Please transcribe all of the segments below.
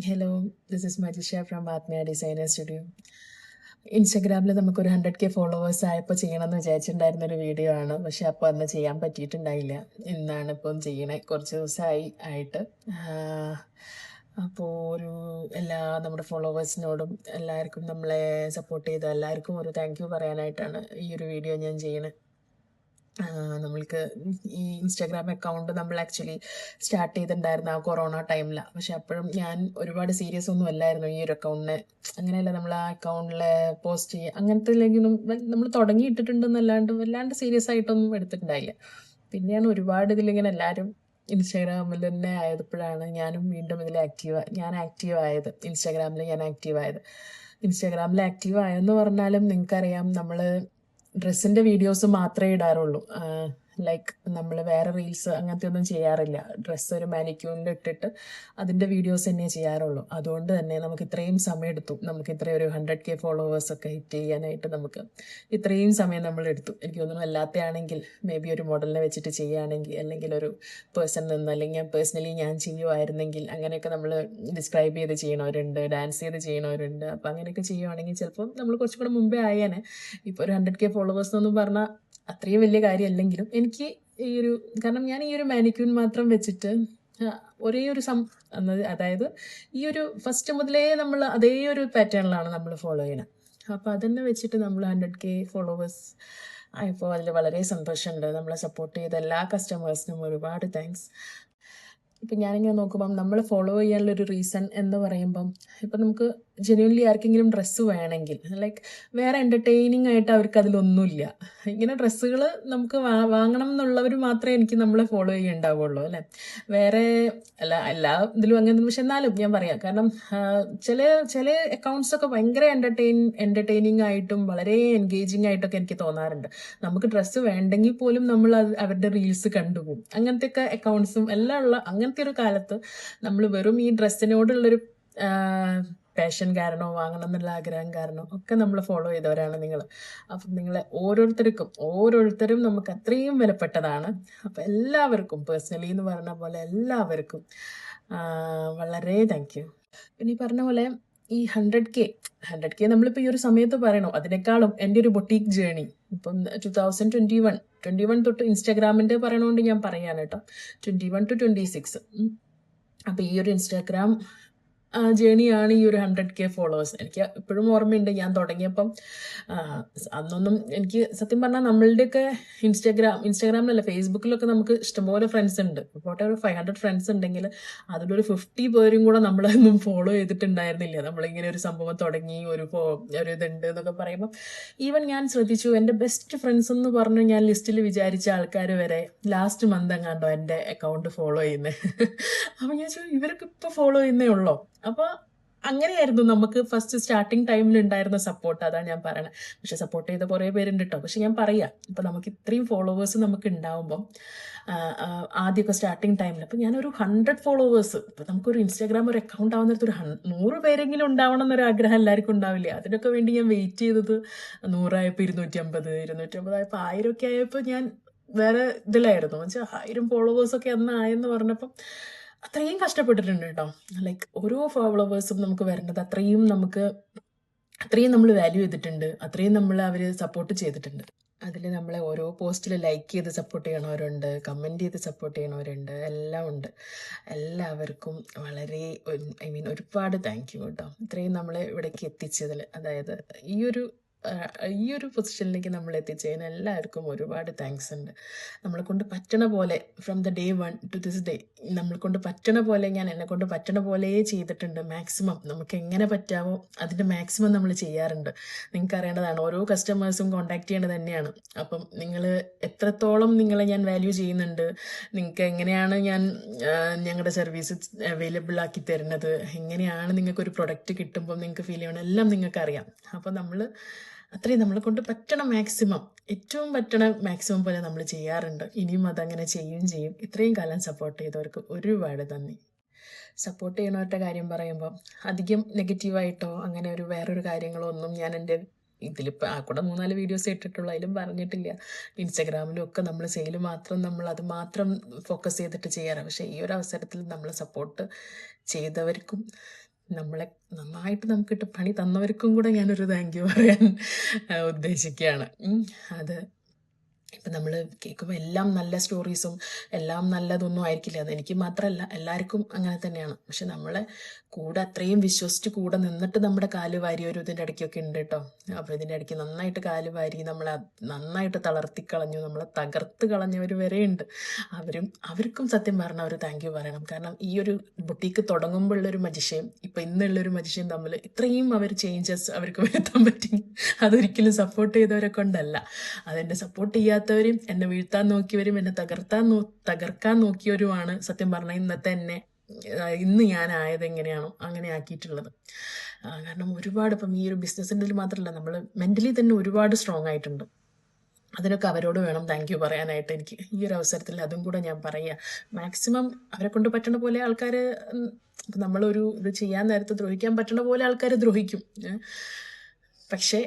Hello, this is മജിഷ from ആത്മീയ designer studio. ഇൻസ്റ്റഗ്രാമിൽ നമുക്കൊരു 100K ഫോളോവേഴ്സ് ആയപ്പോൾ ചെയ്യണമെന്ന് വിചാരിച്ചിട്ടുണ്ടായിരുന്നൊരു വീഡിയോ ആണ്. പക്ഷെ അപ്പോൾ അന്ന് ചെയ്യാൻ പറ്റിയിട്ടുണ്ടായില്ല. ഇന്നാണ് ഇപ്പം ചെയ്യണേ. കുറച്ച് ദിവസമായി ആയിട്ട്. അപ്പോൾ നമ്മുടെ ഫോളോവേഴ്സിനോടും എല്ലാവർക്കും നമ്മളെ സപ്പോർട്ട് ചെയ്ത എല്ലാവർക്കും ഒരു താങ്ക് യു പറയാനായിട്ടാണ് ഈ ഒരു വീഡിയോ ഞാൻ ചെയ്യണത്. നമ്മൾക്ക് ഈ ഇൻസ്റ്റാഗ്രാം അക്കൗണ്ട് നമ്മൾ ആക്ച്വലി സ്റ്റാർട്ട് ചെയ്തിട്ടുണ്ടായിരുന്ന ആ കൊറോണ ടൈമിലാണ്. പക്ഷെ അപ്പോഴും ഞാൻ ഒരുപാട് സീരിയസ് ഒന്നും അല്ലായിരുന്നു ഈ ഒരു അക്കൗണ്ടിനെ. അങ്ങനെയല്ല, നമ്മൾ ആ അക്കൗണ്ടിൽ പോസ്റ്റ് ചെയ്യുക അങ്ങനത്തെ ഇല്ലെങ്കിലും നമ്മൾ തുടങ്ങിയിട്ടിട്ടുണ്ടെന്നല്ലാണ്ട് വല്ലാണ്ട് സീരിയസ് ആയിട്ടൊന്നും എടുത്തിട്ടുണ്ടായില്ല. പിന്നെയാണ് ഒരുപാട് ഇതിലിങ്ങനെ എല്ലാവരും ഇൻസ്റ്റാഗ്രാമിൽ തന്നെ ആയപ്പോഴാണ് ഞാനും വീണ്ടും ഇതിൽ ഞാൻ ആക്റ്റീവ് ആയത്. ഇൻസ്റ്റാഗ്രാമിൽ ആക്റ്റീവ് ആയെന്ന് പറഞ്ഞാലും നിങ്ങൾക്കറിയാം, നമ്മൾ ഡ്രസ്സിൻ്റെ വീഡിയോസ് മാത്രമേ ഇടാറുള്ളൂ. ലൈക്ക് നമ്മൾ വേറെ റീൽസ് അങ്ങനത്തെ ഒന്നും ചെയ്യാറില്ല. ഡ്രസ്സ് ഒരു മാനിക്യൂറിൽ ഇട്ടിട്ട് അതിൻ്റെ വീഡിയോസ് തന്നെ ചെയ്യാറുള്ളൂ. അതുകൊണ്ട് തന്നെ നമുക്ക് ഇത്രയും സമയം എടുത്തു. നമുക്ക് ഇത്രയും ഒരു 100K ഫോളോവേഴ്സൊക്കെ ഹിറ്റ് ചെയ്യാനായിട്ട് നമുക്ക് ഇത്രയും സമയം നമ്മൾ എടുത്തു. എനിക്ക് തോന്നുന്നു അല്ലാത്തയാണെങ്കിൽ മേ ബി ഒരു മോഡലിനെ വെച്ചിട്ട് ചെയ്യുകയാണെങ്കിൽ, അല്ലെങ്കിൽ ഒരു പേഴ്സൺ നിന്ന്, അല്ലെങ്കിൽ പേഴ്സണലി ഞാൻ ചെയ്യുമായിരുന്നെങ്കിൽ, അങ്ങനെയൊക്കെ നമ്മൾ ഡിസ്ക്രൈബ് ചെയ്ത് ചെയ്യണവരുണ്ട്, ഡാൻസ് ചെയ്ത് ചെയ്യണവരുണ്ട്. അപ്പോൾ അങ്ങനെയൊക്കെ ചെയ്യുവാണെങ്കിൽ ചിലപ്പം നമ്മൾ കുറച്ചും കൂടെ മുമ്പേ ആയേനെ. ഇപ്പോൾ ഒരു 100K ഫോളോവേഴ്സ് എന്നൊന്നും പറഞ്ഞാൽ അത്രയും വലിയ കാര്യമല്ലെങ്കിലും എനിക്ക് കാരണം ഞാൻ ഈ ഒരു മാനിക്യൂർ മാത്രം വെച്ചിട്ട് ഒരേ ഒരു അതായത് ഈ ഒരു ഫസ്റ്റ് മുതലേ നമ്മൾ അതേ ഒരു പാറ്റേണിലാണ് നമ്മൾ ഫോളോ ചെയ്യണത്. അപ്പോൾ അതന്നെ വെച്ചിട്ട് നമ്മൾ 100K ഫോളോവേഴ്സ് ആയപ്പോൾ അതിൽ വളരെ സന്തോഷമുണ്ട്. നമ്മളെ സപ്പോർട്ട് ചെയ്ത എല്ലാ കസ്റ്റമേഴ്സിനും ഒരുപാട് താങ്ക്സ്. ഇപ്പം ഞാനിങ്ങനെ നോക്കുമ്പം നമ്മൾ ഫോളോ ചെയ്യാനുള്ളൊരു റീസൺ എന്ന് പറയുമ്പം, ഇപ്പം നമുക്ക് ജെന്യുവൻലി ആർക്കെങ്കിലും ഡ്രസ്സ് വേണമെങ്കിൽ, ലൈക്ക് വേറെ എൻ്റർടൈനിങ് ആയിട്ട് അവർക്ക് അതിലൊന്നുമില്ല. ഇങ്ങനെ ഡ്രസ്സുകൾ നമുക്ക് വാങ്ങണം എന്നുള്ളവർ മാത്രമേ എനിക്ക് നമ്മളെ ഫോളോ ചെയ്യുന്നുണ്ടാവുള്ളൂ അല്ലേ. വേറെ എല്ലാ ഇതിലും അങ്ങനെ. പക്ഷെ എന്നാലും ഞാൻ പറയാം, കാരണം ചില അക്കൗണ്ട്സൊക്കെ ഭയങ്കര എൻ്റർടൈനിങ് ആയിട്ടും വളരെ എൻഗേജിങ് ആയിട്ടൊക്കെ എനിക്ക് തോന്നാറുണ്ട്. നമുക്ക് ഡ്രസ്സ് വേണ്ടെങ്കിൽ പോലും നമ്മൾ അവരുടെ റീൽസ് കണ്ടുപോകും. അങ്ങനത്തെയൊക്കെ അക്കൗണ്ട്സും എല്ലാം ഉള്ള അങ്ങനത്തെ ഒരു കാലത്ത് നമ്മൾ വെറും ഈ ഡ്രസ്സിനോടുള്ളൊരു പാഷൻ കാരണോ വാങ്ങണം എന്നുള്ള ആഗ്രഹം കാരണോ ഒക്കെ നമ്മൾ ഫോളോ ചെയ്തവരാണ് നിങ്ങൾ. അപ്പം നിങ്ങളെ ഓരോരുത്തരും നമുക്ക് അത്രയും വിലപ്പെട്ടതാണ്. അപ്പം എല്ലാവർക്കും പേഴ്സണലി എന്ന് പറഞ്ഞ പോലെ എല്ലാവർക്കും വളരെ താങ്ക് യു. പിന്നെ ഈ പറഞ്ഞ പോലെ ഈ 100K നമ്മളിപ്പോൾ ഈ ഒരു സമയത്ത് പറയണോ, അതിനേക്കാളും എൻ്റെ ഒരു ബൊട്ടീക്ക് ജേണി ഇപ്പം 2021 തൊട്ട് ഇൻസ്റ്റാഗ്രാമിൻ്റെ പറയണോണ്ട് ഞാൻ പറയാണ് കേട്ടോ. 21 to 26. അപ്പോൾ ഈ ഒരു ഇൻസ്റ്റാഗ്രാം ജേണിയാണ് ഈ ഒരു 100K ഫോളോവേഴ്സ്. എനിക്ക് ഇപ്പോഴും ഓർമ്മയുണ്ട്, ഞാൻ തുടങ്ങിയപ്പം അന്നൊന്നും എനിക്ക് സത്യം പറഞ്ഞാൽ നമ്മളുടെയൊക്കെ ഇൻസ്റ്റാഗ്രാമിലല്ല, ഫേസ്ബുക്കിലൊക്കെ നമുക്ക് ഇഷ്ടംപോലെ ഫ്രണ്ട്സ് ഉണ്ട്. പോട്ടെ ഒരു 500 ഫ്രണ്ട്സ് ഉണ്ടെങ്കിൽ അതിലൊരു 50 പേരും കൂടെ നമ്മളൊന്നും ഫോളോ ചെയ്തിട്ടുണ്ടായിരുന്നില്ല. നമ്മളിങ്ങനെ ഒരു സംഭവം തുടങ്ങി ഒരു ഇതുണ്ട് എന്നൊക്കെ പറയുമ്പോൾ ഈവൻ ഞാൻ ശ്രദ്ധിച്ചു, എൻ്റെ ബെസ്റ്റ് ഫ്രണ്ട്സ് എന്ന് പറഞ്ഞ് ഞാൻ ലിസ്റ്റിൽ വിചാരിച്ച ആൾക്കാർ വരെ ലാസ്റ്റ് മന്ത് എങ്ങാണ്ടോ എൻ്റെ അക്കൗണ്ട് ഫോളോ ചെയ്യുന്നത്. അപ്പം ഞാൻ ചോദിച്ചു, ഇവരൊക്കെ ഇപ്പോൾ ഫോളോ ചെയ്യുന്നേ ഉള്ളോ? അപ്പോൾ അങ്ങനെയായിരുന്നു നമുക്ക് ഫസ്റ്റ് സ്റ്റാർട്ടിങ് ടൈമിൽ ഉണ്ടായിരുന്ന സപ്പോർട്ട്. അതാണ് ഞാൻ പറയണത്. പക്ഷെ സപ്പോർട്ട് ചെയ്ത കുറേ പേരുണ്ട് കേട്ടോ. പക്ഷെ ഞാൻ പറയാം, ഇപ്പം നമുക്ക് ഇത്രയും ഫോളോവേഴ്സ് നമുക്ക് ഉണ്ടാവുമ്പം ആദ്യമൊക്കെ സ്റ്റാർട്ടിങ് ടൈമിൽ അപ്പം ഞാനൊരു 100 ഫോളോവേഴ്സ്, ഇപ്പം നമുക്കൊരു ഇൻസ്റ്റാഗ്രാം ഒരു അക്കൗണ്ട് ആവുന്നിടത്ത് ഒരു 100 പേരെങ്കിലും ഉണ്ടാവണം എന്നൊരു ആഗ്രഹം എല്ലാവർക്കും ഉണ്ടാവില്ലേ. അതിനൊക്കെ വേണ്ടി ഞാൻ വെയിറ്റ് ചെയ്തത് 100 ആയപ്പോൾ 250 ആയപ്പോൾ 1000 ആയപ്പോൾ ഞാൻ വേറെ ഇതിലായിരുന്നു. വെച്ചാൽ 1000 ഫോളോവേഴ്സൊക്കെ അന്ന് ആയെന്ന് പറഞ്ഞപ്പം അത്രയും കഷ്ടപ്പെട്ടിട്ടുണ്ട് കേട്ടോ. ലൈക്ക് ഓരോ ഫോളോവേഴ്സും നമുക്ക് വരേണ്ടത് അത്രയും നമ്മൾ വാല്യൂ ചെയ്തിട്ടുണ്ട്, അത്രയും അവർ സപ്പോർട്ട് ചെയ്തിട്ടുണ്ട്. അതിൽ നമ്മളെ ഓരോ പോസ്റ്റിൽ ലൈക്ക് ചെയ്ത് സപ്പോർട്ട് ചെയ്യണവരുണ്ട്, കമൻറ്റ് ചെയ്ത് സപ്പോർട്ട് ചെയ്യണവരുണ്ട്, എല്ലാം ഉണ്ട്. എല്ലാവർക്കും വളരെ ഒരുപാട് താങ്ക് യു കേട്ടോ. ഇത്രയും നമ്മളെ ഇവിടേക്ക് എത്തിച്ചതിൽ, അതായത് ഈ ഒരു പൊസിഷനിലേക്ക് നമ്മൾ എത്തിച്ചതിന് എല്ലാവർക്കും ഒരുപാട് താങ്ക്സ് ഉണ്ട്. നമ്മളെ കൊണ്ട് പറ്റണ പോലെ from the day 1 to this day നമ്മളെ കൊണ്ട് പറ്റണ പോലെ ഞാൻ എന്നെ കൊണ്ട് പറ്റണ പോലെ ചെയ്തിട്ടുണ്ട്. മാക്സിമം നമുക്ക് എങ്ങനെ പറ്റാമോ അതിൻ്റെ മാക്സിമം നമ്മൾ ചെയ്യാറുണ്ട്. നിങ്ങൾക്ക് അറിയേണ്ടതാണ്, ഓരോ കസ്റ്റമേഴ്സും കോൺടാക്ട് ചെയ്യേണ്ടത് തന്നെയാണ്. അപ്പം നിങ്ങൾ എത്രത്തോളം നിങ്ങളെ ഞാൻ വാല്യൂ ചെയ്യുന്നുണ്ട്, നിങ്ങൾക്ക് എങ്ങനെയാണ് ഞാൻ ഞങ്ങളുടെ സർവീസ് അവൈലബിൾ ആക്കി തരുന്നത്, എങ്ങനെയാണ് നിങ്ങൾക്കൊരു പ്രൊഡക്റ്റ് കിട്ടുമ്പോൾ നിങ്ങൾക്ക് ഫീൽ ചെയ്യണം, എല്ലാം നിങ്ങൾക്കറിയാം. അപ്പോൾ നമ്മൾ അത്രയും നമ്മളെ കൊണ്ട് പറ്റണ മാക്സിമം, ഏറ്റവും പറ്റണ മാക്സിമം പോലെ നമ്മൾ ചെയ്യാറുണ്ട്. ഇനിയും അതങ്ങനെ ചെയ്യും. ഇത്രയും കാലം സപ്പോർട്ട് ചെയ്തവർക്ക് ഒരുപാട് നന്ദി. സപ്പോർട്ട് ചെയ്യണവരുടെ കാര്യം പറയുമ്പോൾ അധികം നെഗറ്റീവായിട്ടോ അങ്ങനെ വേറൊരു കാര്യങ്ങളോ ഒന്നും ഞാൻ എൻ്റെ ഇതിലിപ്പോൾ കൂടെ 3-4 വീഡിയോസ് ഇട്ടിട്ടുള്ളൂ, അതിലും പറഞ്ഞിട്ടില്ല. ഇൻസ്റ്റാഗ്രാമിലും ഒക്കെ നമ്മൾ സെയിൽ മാത്രം, നമ്മൾ അത് മാത്രം ഫോക്കസ് ചെയ്തിട്ട് ചെയ്യാറ്. പക്ഷേ ഈ ഒരു അവസരത്തിൽ നമ്മൾ സപ്പോർട്ട് ചെയ്തവർക്കും നമ്മളെ നന്നായിട്ട് നമുക്കിട്ട് പണി തന്നവർക്കും കൂടെ ഞാനൊരു താങ്ക് യു പറയാൻ ഉദ്ദേശിക്കുകയാണ്. അത് ഇപ്പം നമ്മൾ കേൾക്കുമ്പോൾ എല്ലാം നല്ല സ്റ്റോറീസും എല്ലാം നല്ലതൊന്നും ആയിരിക്കില്ല. അതെനിക്ക് മാത്രമല്ല, എല്ലാവർക്കും അങ്ങനെ തന്നെയാണ്. പക്ഷെ നമ്മളെ കൂടെ അത്രയും വിശ്വസിച്ച് കൂടെ നിന്നിട്ട് നമ്മുടെ കാല് വാരിയൊരു ഇതിൻ്റെ ഇടയ്ക്കൊക്കെ ഉണ്ട് കേട്ടോ. അപ്പോൾ ഇതിൻ്റെ ഇടയ്ക്ക് നന്നായിട്ട് കാല് വാരി നമ്മളെ നന്നായിട്ട് തളർത്തിക്കളഞ്ഞു, നമ്മളെ തകർത്ത് കളഞ്ഞവർ വരെ ഉണ്ട്. അവർക്കും സത്യം പറഞ്ഞാൽ ഒരു താങ്ക് യു പറയണം. കാരണം ഈ ഒരു ബുട്ടീക്ക് തുടങ്ങുമ്പോഴുള്ളൊരു മജിഷ്യയും ഇപ്പം ഇന്നുള്ളൊരു മജിഷ്യയും തമ്മിൽ ഇത്രയും അവർ ചേഞ്ചസ് അവർക്ക് വരുത്താൻ പറ്റി, അതൊരിക്കലും സപ്പോർട്ട് ചെയ്തവരെ കൊണ്ടല്ല. അതെന്നെ സപ്പോർട്ട് ചെയ്യാത്തവരും എന്നെ വീഴ്ത്താൻ നോക്കിയവരും എന്നെ തകർക്കാൻ നോക്കിയവരുമാണ് സത്യം പറഞ്ഞാൽ ഇന്നത്തെ എന്നെ ഇന്ന് ഞാനായത് എങ്ങനെയാണോ അങ്ങനെ ആക്കിയിട്ടുള്ളത്. കാരണം ഒരുപാട് ഇപ്പം ഈ ഒരു ബിസിനസ്സിൻ്റെ മാത്രമല്ല, നമ്മൾ മെൻ്റലി തന്നെ ഒരുപാട് സ്ട്രോങ് ആയിട്ടുണ്ട്. അതിനൊക്കെ അവരോട് വേണം താങ്ക് യു പറയാനായിട്ട്. എനിക്ക് ഈ ഒരു അവസരത്തിൽ അതും കൂടെ ഞാൻ പറയുക. മാക്സിമം അവരെ കൊണ്ട് പറ്റുന്ന പോലെ ആൾക്കാർ, നമ്മളൊരു ഇത് ചെയ്യാൻ നേരത്ത് ദ്രോഹിക്കാൻ പറ്റുന്ന പോലെ ആൾക്കാർ ദ്രോഹിക്കും. പക്ഷേ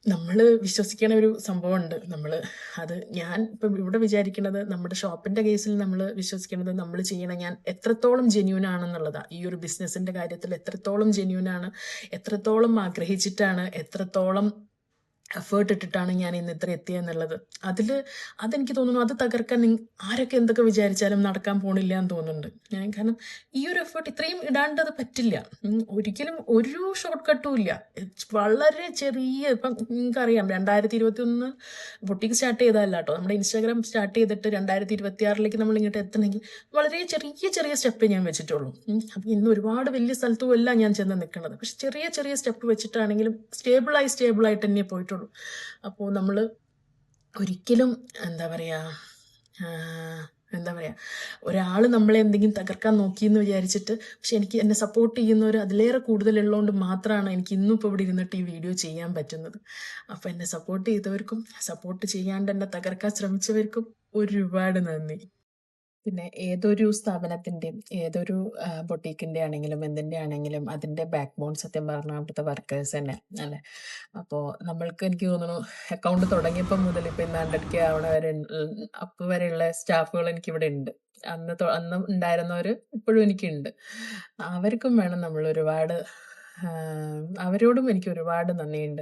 നമ്മൾ വിശ്വസിക്കണ ഒരു സംഭവമുണ്ട്. ഞാൻ ഇപ്പം ഇവിടെ വിചാരിക്കുന്നത്, നമ്മുടെ ഷോപ്പിൻ്റെ കേസിൽ നമ്മൾ വിശ്വസിക്കുന്നത്, നമ്മൾ ചെയ്യണ ഞാൻ എത്രത്തോളം ജെന്യൂൻ ആണെന്നുള്ളതാണ്. ഈ ഒരു ബിസിനസ്സിൻ്റെ കാര്യത്തിൽ എത്രത്തോളം ജെന്യൂൻ ആണ്, എത്രത്തോളം ആഗ്രഹിച്ചിട്ടാണ്, എത്രത്തോളം എഫേർട്ട് ഇട്ടിട്ടാണ് ഞാൻ ഇന്ന് ഇത്ര എത്തിയെന്നുള്ളത്. അതെനിക്ക് തോന്നുന്നു, അത് തകർക്കാൻ ആരൊക്കെ എന്തൊക്കെ വിചാരിച്ചാലും നടക്കാൻ പോണില്ല എന്ന് തോന്നുന്നുണ്ട്. കാരണം ഈ ഒരു എഫേർട്ട് ഇത്രയും ഇടാണ്ട് അത് പറ്റില്ല. ഒരിക്കലും ഒരു ഷോർട്ട് കട്ടും ഇല്ല. വളരെ ചെറിയ, ഇപ്പം നിങ്ങൾക്കറിയാം 2021 ബൊട്ടിക്ക് സ്റ്റാർട്ട് ചെയ്തതല്ല കേട്ടോ. നമ്മുടെ ഇൻസ്റ്റാഗ്രാം സ്റ്റാർട്ട് ചെയ്തിട്ട് 2026 നമ്മൾ ഇങ്ങോട്ട് എത്തണമെങ്കിൽ വളരെ ചെറിയ ചെറിയ സ്റ്റെപ്പേ ഞാൻ വെച്ചിട്ടുള്ളൂ. അപ്പം ഇന്ന് ഒരുപാട് വലിയ സ്ഥലത്തും അല്ല ഞാൻ ചെന്ന് നിൽക്കുന്നത്. പക്ഷെ ചെറിയ ചെറിയ സ്റ്റെപ്പ് വെച്ചിട്ടാണെങ്കിലും സ്റ്റേബിളായിട്ട് തന്നെ പോയിട്ടുള്ളൂ. അപ്പോൾ നമ്മൾ ഒരിക്കലും എന്താ പറയുക, ഒരാൾ നമ്മളെ എന്തെങ്കിലും തകർക്കാൻ നോക്കിയെന്ന് വിചാരിച്ചിട്ട്, പക്ഷെ എന്നെ സപ്പോർട്ട് ചെയ്യുന്നവർ അതിലേറെ കൂടുതലുള്ളതുകൊണ്ട് മാത്രമാണ് എനിക്ക് ഇന്നും ഇപ്പോൾ ഇവിടെ ഇരുന്നിട്ട് ഈ വീഡിയോ ചെയ്യാൻ പറ്റുന്നത്. അപ്പോൾ എന്നെ സപ്പോർട്ട് ചെയ്തവർക്കും സപ്പോർട്ട് ചെയ്യാണ്ട് എന്നെ തകർക്കാൻ ശ്രമിച്ചവർക്കും ഒരുപാട് നന്ദി. പിന്നെ ഏതൊരു സ്ഥാപനത്തിൻ്റെയും ഏതൊരു ബൊട്ടീക്കിൻ്റെ ആണെങ്കിലും എന്തിൻ്റെ ആണെങ്കിലും അതിൻ്റെ ബാക്ക് ബോൺ സത്യം പറഞ്ഞാൽ അവിടുത്തെ വർക്കേഴ്സ് തന്നെ അല്ലേ. അപ്പോൾ എനിക്ക് തോന്നുന്നു അക്കൗണ്ട് തുടങ്ങിയപ്പോൾ മുതൽ ഇപ്പോൾ ഇന്ന് 100K ആവണ വരെ അപ്പോൾ വരെയുള്ള സ്റ്റാഫുകൾ എനിക്കിവിടെ ഉണ്ട്. അന്ന് ഉണ്ടായിരുന്നവർ ഇപ്പോഴും എനിക്കുണ്ട്. അവർക്കും വേണം നമ്മൾ ഒരുപാട്, അവരോടും എനിക്ക് ഒരുപാട് നന്ദിയുണ്ട്.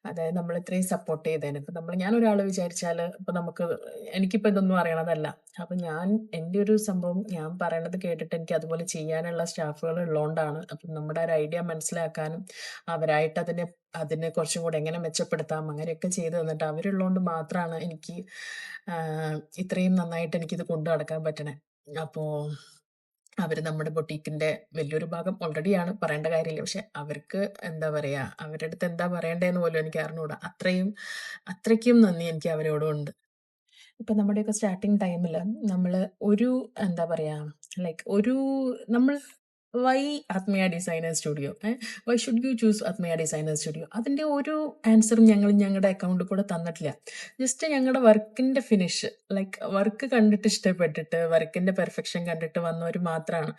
അതായത് നമ്മൾ ഇത്രയും സപ്പോർട്ട് ചെയ്തതിന്. ഇപ്പം ഞാൻ ഒരാൾ വിചാരിച്ചാൽ ഇപ്പം എനിക്കിപ്പോൾ ഇതൊന്നും അറിയണതല്ല. അപ്പം എൻ്റെ ഒരു സംഭവം ഞാൻ പറയണത് കേട്ടിട്ട് എനിക്ക് അതുപോലെ ചെയ്യാനുള്ള സ്റ്റാഫുകൾ ഉള്ളതുകൊണ്ടാണ്. അപ്പം നമ്മുടെ ഒരു ഐഡിയ മനസ്സിലാക്കാനും അവരായിട്ട് അതിനെ കുറച്ചും കൂടെ എങ്ങനെ മെച്ചപ്പെടുത്താം അങ്ങനെയൊക്കെ ചെയ്ത് തന്നിട്ട് അവരുള്ളതുകൊണ്ട് മാത്രമാണ് എനിക്ക് ഇത്രയും നന്നായിട്ട് എനിക്കിത് കൊണ്ടു നടക്കാൻ പറ്റണേ. അപ്പോൾ അവർ നമ്മുടെ ബൊട്ടീക്കിൻ്റെ വലിയൊരു ഭാഗം ഓൾറെഡിയാണ്, പറയേണ്ട കാര്യമില്ല. പക്ഷെ അവർക്ക് എന്താ പറയുക, അവരുടെ അടുത്ത് എന്താ പറയേണ്ടതെന്ന് പോലും എനിക്ക് അറിഞ്ഞുകൂടാ. അത്രയ്ക്കും നന്ദി എനിക്ക് അവരോടും ഉണ്ട്. ഇപ്പം നമ്മുടെയൊക്കെ സ്റ്റാർട്ടിങ് ടൈമിൽ നമ്മൾ ഒരു എന്താ പറയുക, നമ്മൾ വൈ ആത്മീയ designer studio, why should you choose ആത്മീയ ഡിസൈനർ സ്റ്റുഡിയോ, അതിൻ്റെ ഒരു ആൻസറും ഞങ്ങളുടെ അക്കൗണ്ടിൽ കൂടെ തന്നിട്ടില്ല. ജസ്റ്റ് ഞങ്ങളുടെ വർക്കിൻ്റെ ഫിനിഷ്, വർക്ക് കണ്ടിട്ട് ഇഷ്ടപ്പെട്ടിട്ട് വർക്കിൻ്റെ പെർഫെക്ഷൻ കണ്ടിട്ട് വന്നവർ മാത്രമാണ്.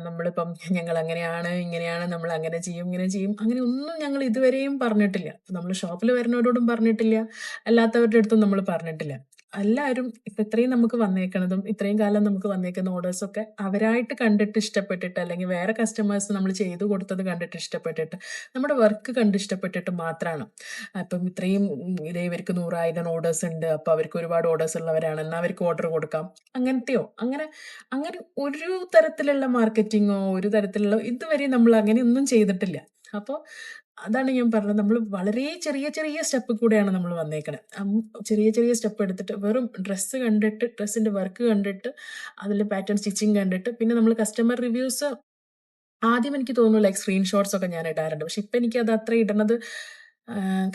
നമ്മളിപ്പം ഞങ്ങൾ അങ്ങനെയാണ് ഇങ്ങനെയാണ്, നമ്മൾ അങ്ങനെ ചെയ്യും ഇങ്ങനെ ചെയ്യും, അങ്ങനെ ഒന്നും ഞങ്ങൾ ഇതുവരെയും പറഞ്ഞിട്ടില്ല. നമ്മൾ ഷോപ്പിൽ വരുന്നവരോടും പറഞ്ഞിട്ടില്ല, അല്ലാത്തവരുടെ അടുത്തും നമ്മൾ പറഞ്ഞിട്ടില്ല. എല്ലാവരും ഇപ്പം ഇത്രയും നമുക്ക് വന്നേക്കണതും ഇത്രയും കാലം നമുക്ക് വന്നേക്കുന്ന ഓർഡേഴ്സൊക്കെ അവരായിട്ട് കണ്ടിട്ട് ഇഷ്ടപ്പെട്ടിട്ട്, അല്ലെങ്കിൽ വേറെ കസ്റ്റമേഴ്സ് നമ്മൾ ചെയ്തു കൊടുത്തത് കണ്ടിട്ട് ഇഷ്ടപ്പെട്ടിട്ട്, നമ്മുടെ വർക്ക് കണ്ട് ഇഷ്ടപ്പെട്ടിട്ട് മാത്രമാണ്. അപ്പം ഇത്രയും ഇവർക്ക് 100,000 ഓർഡേഴ്സ് ഉണ്ട്, അപ്പോൾ അവർക്ക് ഒരുപാട് ഓർഡേഴ്സ് ഉള്ളവരാണ്, എന്നാൽ അവർക്ക് ഓർഡർ കൊടുക്കാം, അങ്ങനെ ഒരു തരത്തിലുള്ള മാർക്കറ്റിങ്ങോ ഒരു തരത്തിലുള്ള ഇതുവരെ നമ്മൾ അങ്ങനെയൊന്നും ചെയ്തിട്ടില്ല. അപ്പോൾ അതാണ് ഞാൻ പറഞ്ഞത്, നമ്മൾ വളരെ ചെറിയ ചെറിയ സ്റ്റെപ്പ് കൂടെയാണ് നമ്മൾ വന്നേക്കണത്. ചെറിയ ചെറിയ സ്റ്റെപ്പ് എടുത്തിട്ട് വെറും ഡ്രസ്സ് കണ്ടിട്ട്, ഡ്രസ്സിൻ്റെ വർക്ക് കണ്ടിട്ട്, അതിൽ പാറ്റേൺ സ്റ്റിച്ചിങ് കണ്ടിട്ട്, പിന്നെ നമ്മൾ കസ്റ്റമർ റിവ്യൂസ് ആദ്യം എനിക്ക് തോന്നുന്നു സ്ക്രീൻഷോട്ട്സ് ഒക്കെ ഞാൻ ഇടാറുണ്ട്. പക്ഷെ ഇപ്പം എനിക്കത് അത്ര ഇടണത്,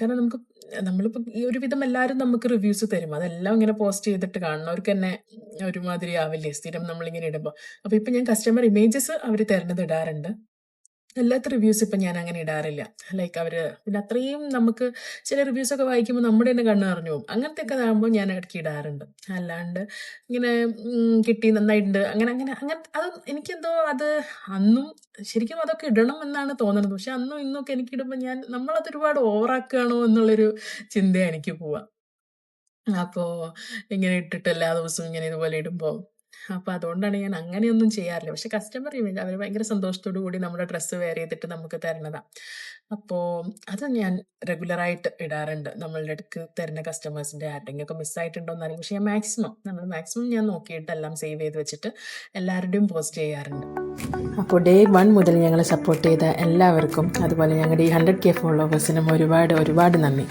കാരണം നമ്മളിപ്പോൾ ഈ ഒരുവിധം എല്ലാവരും നമുക്ക് റിവ്യൂസ് തരും. അതെല്ലാം ഇങ്ങനെ പോസ്റ്റ് ചെയ്തിട്ട് കാണുന്നവർക്ക് തന്നെ ഒരുമാതിരി ആവില്ലേ സ്ഥിരം നമ്മളിങ്ങനെ ഇടുമ്പോൾ. അപ്പോൾ ഇപ്പം ഞാൻ കസ്റ്റമർ ഇമേജസ് അവർ തരുന്നത് ഇടാറുണ്ട്. അല്ലാത്ത റിവ്യൂസ് ഇപ്പം ഞാൻ അങ്ങനെ ഇടാറില്ല. പിന്നെ അത്രയും നമുക്ക് ചില റിവ്യൂസൊക്കെ വായിക്കുമ്പോൾ നമ്മുടെ തന്നെ കണ്ണ് നിറഞ്ഞു പോകും. അങ്ങനത്തെ ഒക്കെ ആകുമ്പോൾ ഞാൻ ഇടയ്ക്ക് ഇടാറുണ്ട്. അല്ലാണ്ട് ഇങ്ങനെ കിട്ടി നന്നായിട്ടുണ്ട് അങ്ങനെ അത് എനിക്കെന്തോ അത് അന്നും ശരിക്കും അതൊക്കെ ഇടണം എന്നാണ് തോന്നുന്നത്. പക്ഷെ അന്നും ഇന്നൊക്കെ എനിക്കിടുമ്പോൾ നമ്മളത് ഒരുപാട് ഓവറാക്കുകയാണോ എന്നുള്ളൊരു ചിന്തയാണ് എനിക്ക് പോവുക. അപ്പോൾ ഇങ്ങനെ ഇട്ടിട്ട് എല്ലാ ദിവസവും ഇങ്ങനെ ഇതുപോലെ ഇടുമ്പോൾ അപ്പോൾ അതുകൊണ്ടാണ് ഞാൻ അങ്ങനെയൊന്നും ചെയ്യാറില്ല. പക്ഷേ കസ്റ്റമർ ഇവന്റ് അവർ ഭയങ്കര സന്തോഷത്തോടു കൂടി നമ്മുടെ ഡ്രസ്സ് വെയർ ചെയ്തിട്ട് നമുക്ക് തരുന്നതാണ്. അപ്പോൾ അത് ഞാൻ റെഗുലറായിട്ട് ഇടാറുണ്ട്. നമ്മളുടെ അടുക്ക് തരുന്ന കസ്റ്റമേഴ്സിൻ്റെ ആരുടെയെങ്കിലുമൊക്കെ മിസ്സായിട്ടുണ്ടോ എന്നറിയില്ല. പക്ഷേ ഞാൻ മാക്സിമം ഞാൻ നോക്കിയിട്ട് എല്ലാം സേവ് ചെയ്ത് വെച്ചിട്ട് എല്ലാവരുടെയും പോസ്റ്റ് ചെയ്യാറുണ്ട്. അപ്പോൾ ഡേ 1 മുതൽ ഞങ്ങളെ സപ്പോർട്ട് ചെയ്ത എല്ലാവർക്കും അതുപോലെ ഞങ്ങളുടെ ഈ 100K ഫോളോവേഴ്സിനും ഒരുപാട് നന്ദി.